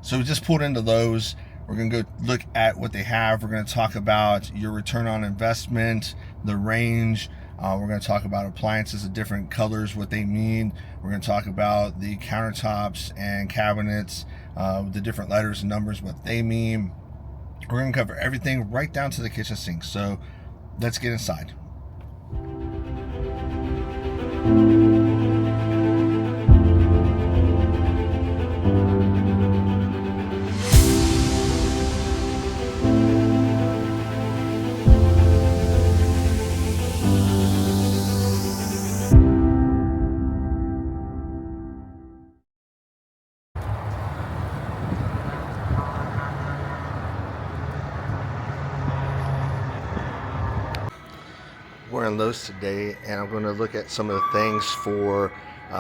So we just pulled into Lowe's. We're going to go look at what they have. We're going to talk about your return on investment, the range. We're going to talk about appliances of different colors, what they mean. We're going to talk about the countertops and cabinets, the different letters and numbers, what they mean. We're going to cover everything right down to the kitchen sink. So let's get inside. We're in Lowe's today, and I'm going to look at some of the things for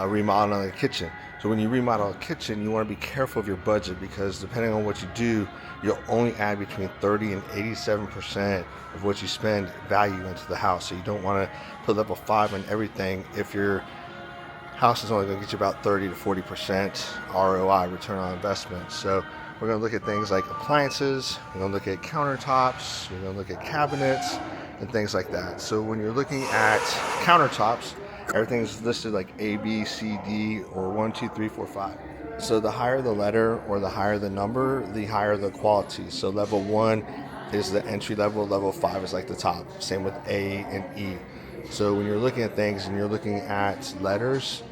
remodeling a kitchen. So when you remodel a kitchen, you want to be careful of your budget, because depending on what you do, you'll only add between 30 and 87% of what you spend value into the house. So you don't want to put level 5 on everything if your house is only going to get you about 30 to 40% ROI, return on investment. So we're going to look at things like appliances, we're going to look at countertops, we're going to look at cabinets, and things like that. So when you're looking at countertops, everything's listed like A, B, C, D, or 1, 2, 3, 4, 5. So the higher the letter or the higher the number, the higher the quality. So level 1 is the entry level, level 5 is like the top. Same with A and E. So when you're looking at things and you're looking at letters,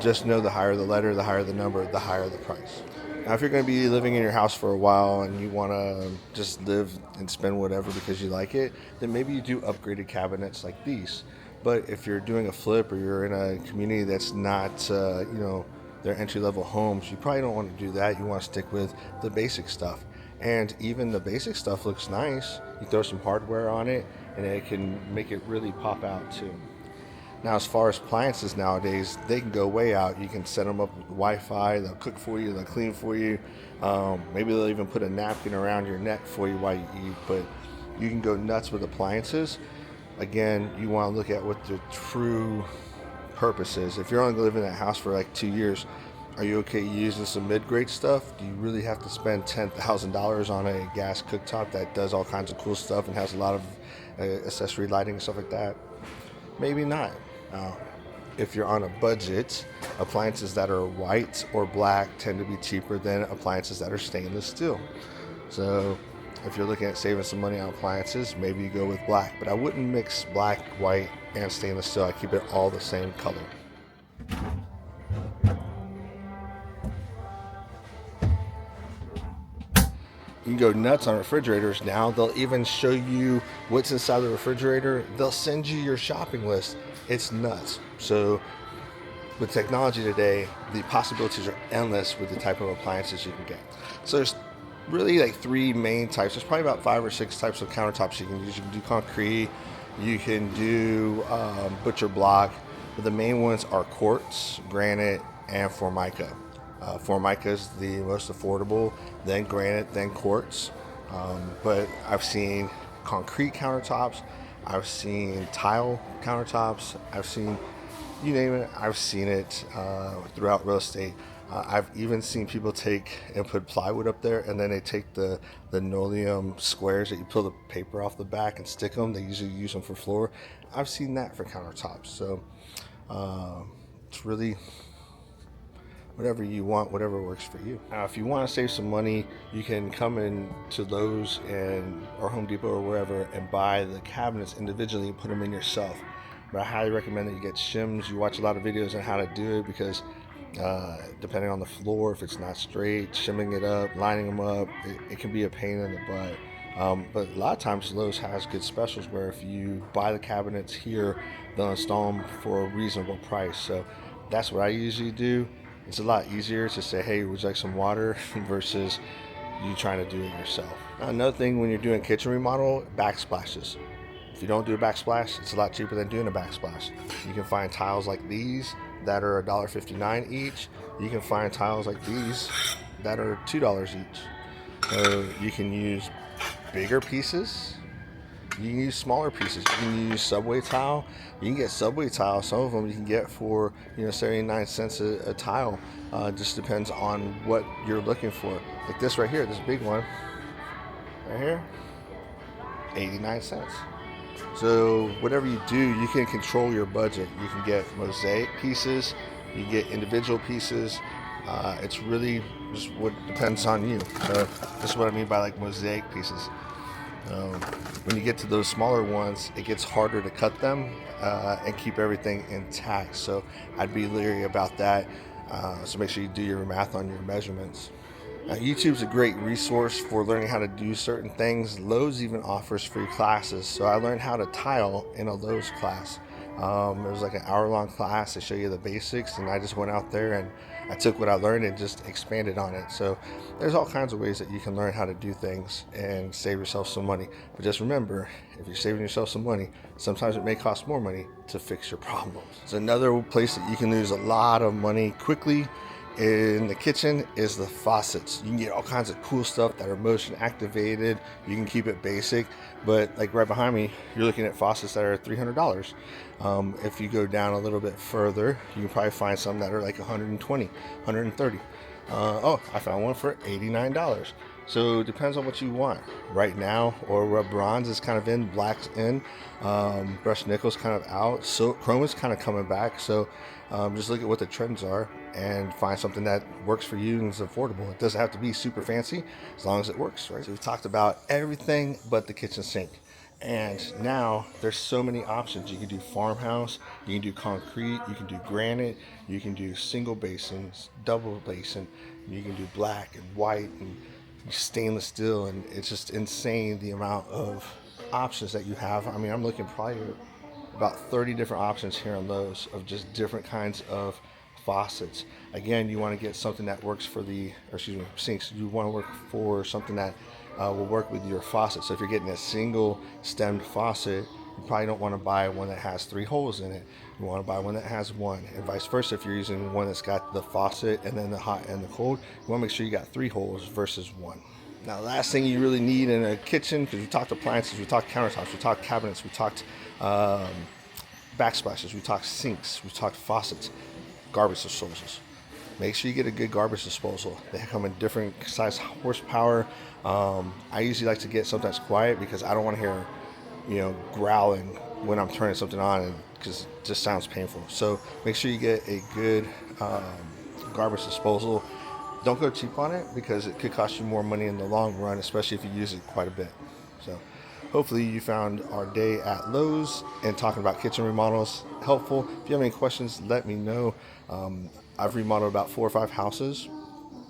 just know the higher the letter, the higher the number, the higher the price. Now, if you're going to be living in your house for a while and you want to just live and spend whatever because you like it, then maybe you do upgraded cabinets like these. But if you're doing a flip or you're in a community that's not, their entry-level homes, you probably don't want to do that. You want to stick with the basic stuff. And even the basic stuff looks nice. You throw some hardware on it, and it can make it really pop out too. Now, as far as appliances nowadays, they can go way out. You can set them up with Wi-Fi. They'll cook for you. They'll clean for you. Maybe they'll even put a napkin around your neck for you while you eat. But you can go nuts with appliances. Again, you want to look at what the true purpose is. If you're only going to live in that house for like 2 years, are you okay using some mid-grade stuff? Do you really have to spend $10,000 on a gas cooktop that does all kinds of cool stuff and has a lot of accessory lighting and stuff like that? Maybe not. If you're on a budget, appliances that are white or black tend to be cheaper than appliances that are stainless steel. So if you're looking at saving some money on appliances, maybe you go with black. But I wouldn't mix black, white, and stainless steel. I keep it all the same color. You can go nuts on refrigerators now. They'll even show you what's inside the refrigerator. They'll send you your shopping list. It's nuts. So with technology today, the possibilities are endless with the type of appliances you can get. So there's really like 3 main types. There's probably about 5 or 6 types of countertops you can use. You can do concrete, you can do butcher block, but the main ones are quartz, granite, and Formica. Formica is the most affordable, then granite, then quartz. But I've seen concrete countertops, I've seen tile countertops, I've seen, you name it, I've seen it throughout real estate. I've even seen people take and put plywood up there, and then they take the linoleum squares that you peel the paper off the back and stick them. They usually use them for floor. I've seen that for countertops. So it's really whatever you want, whatever works for you. Now, if you want to save some money, you can come in to Lowe's or Home Depot or wherever and buy the cabinets individually and put them in yourself. But I highly recommend that you get shims. You watch a lot of videos on how to do it, because depending on the floor, if it's not straight, shimming it up, lining them up, it can be a pain in the butt. But a lot of times Lowe's has good specials where if you buy the cabinets here, they'll install them for a reasonable price. So that's what I usually do. It's a lot easier to say, hey, would you like some water versus you trying to do it yourself. Another thing when you're doing kitchen remodel, backsplashes. If you don't do a backsplash, it's a lot cheaper than doing a backsplash. You can find tiles like these that are $1.59 each. You can find tiles like these that are $2 each. So you can use bigger pieces. You can use smaller pieces. You can use subway tile. You can get subway tile. Some of them you can get for 79 cents a tile. Just depends on what you're looking for. Like this right here, this big one right here, 89 cents. So whatever you do, you can control your budget. You can get mosaic pieces, you can get individual pieces. It's really just what depends on you. So this is what I mean by like mosaic pieces. When you get to those smaller ones, it gets harder to cut them and keep everything intact. So I'd be leery about that. So make sure you do your math on your measurements. YouTube's a great resource for learning how to do certain things. Lowe's even offers free classes. So I learned how to tile in a Lowe's class. It was like an hour-long class. They show you the basics, and I just went out there and I took what I learned and just expanded on it. So there's all kinds of ways that you can learn how to do things and save yourself some money. But just remember, if you're saving yourself some money, sometimes it may cost more money to fix your problems. So another place that you can lose a lot of money quickly in the kitchen is the faucets. You can get all kinds of cool stuff that are motion activated. You can keep it basic, but like right behind me, you're looking at faucets that are $300. If you go down a little bit further, you can probably find some that are like 120, 130. Oh, I found one for $89. So it depends on what you want. Right now, or bronze is kind of in, black's in, brushed nickel's kind of out, so chrome is kind of coming back. So just look at what the trends are and find something that works for you and is affordable. It doesn't have to be super fancy as long as it works, right? So we've talked about everything but the kitchen sink. And now there's so many options. You can do farmhouse, you can do concrete, you can do granite, you can do single basins, double basin, you can do black and white and stainless steel, and it's just insane the amount of options that you have. I mean, I'm looking probably about 30 different options here on Lowe's of just different kinds of faucets. Again, you want to get something that works for sinks. You want to work for something that will work with your faucet. So if you're getting a single stemmed faucet, you probably don't want to buy one that has 3 holes in it. You want to buy one that has 1, and vice versa. If you're using one that's got the faucet and then the hot and the cold, you want to make sure you got 3 holes versus 1. Now, last thing you really need in a kitchen, because we talked appliances, we talked countertops, we talked cabinets, we talked backsplashes, we talked sinks, we talked faucets, garbage disposals. Make sure you get a good garbage disposal. They come in different size horsepower. I usually like to get something that's quiet because I don't want to hear growling when I'm turning something on, because it just sounds painful. So make sure you get a good garbage disposal. Don't go cheap on it because it could cost you more money in the long run, especially if you use it quite a bit. So hopefully you found our day at Lowe's and talking about kitchen remodels helpful. If you have any questions, let me know. I've remodeled about 4 or 5 houses,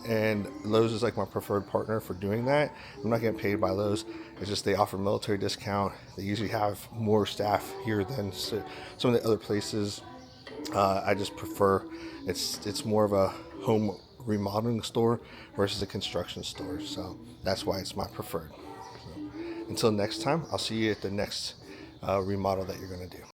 and Lowe's is like my preferred partner for doing that. I'm not getting paid by Lowe's. It's just they offer military discount. They usually have more staff here than some of the other places. I just prefer it's more of a home remodeling store versus a construction store. So that's why it's my preferred. So, until next time, I'll see you at the next remodel that you're going to do.